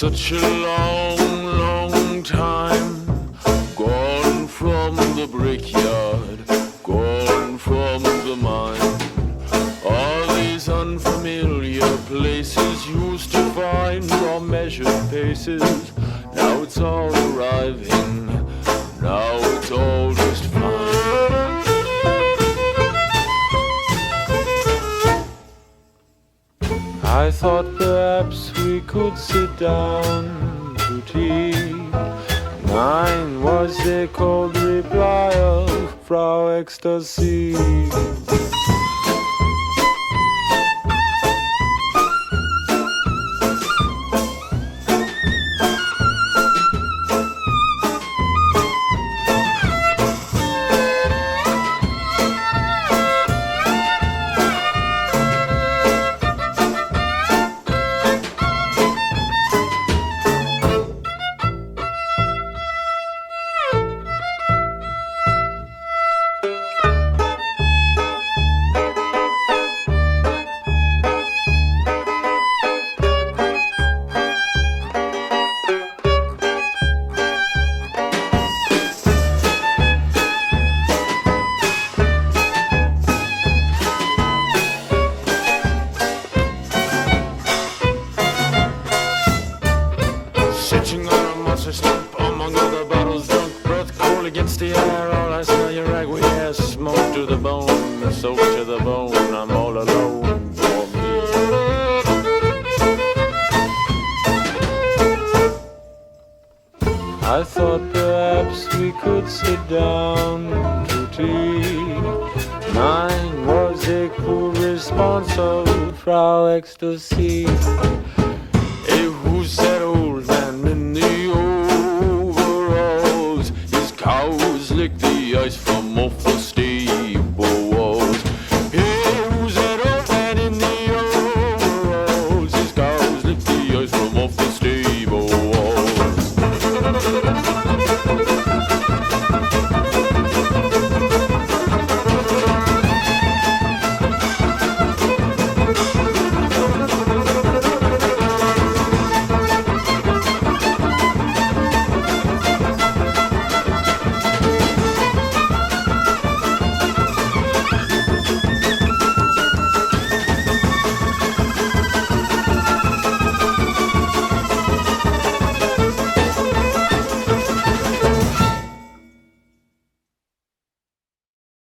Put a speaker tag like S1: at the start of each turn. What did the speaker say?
S1: Such a long, long time, gone from the brickyard, gone from the mine. All these unfamiliar places used to find our measured paces. Now it's all arriving, now it's all just fine. I thought perhaps we could sit down to tea. Mine was the cold reply of Frau Ecstasy. Sitting on a monster stump among other bottles drunk, breath cold against the air. All I smell your ragweed hair, smoke to the bone, soak to the bone. I'm all alone for me. I thought perhaps we could sit down to tea. Mine was a cool response of Frau Ecstasy. Hey, who said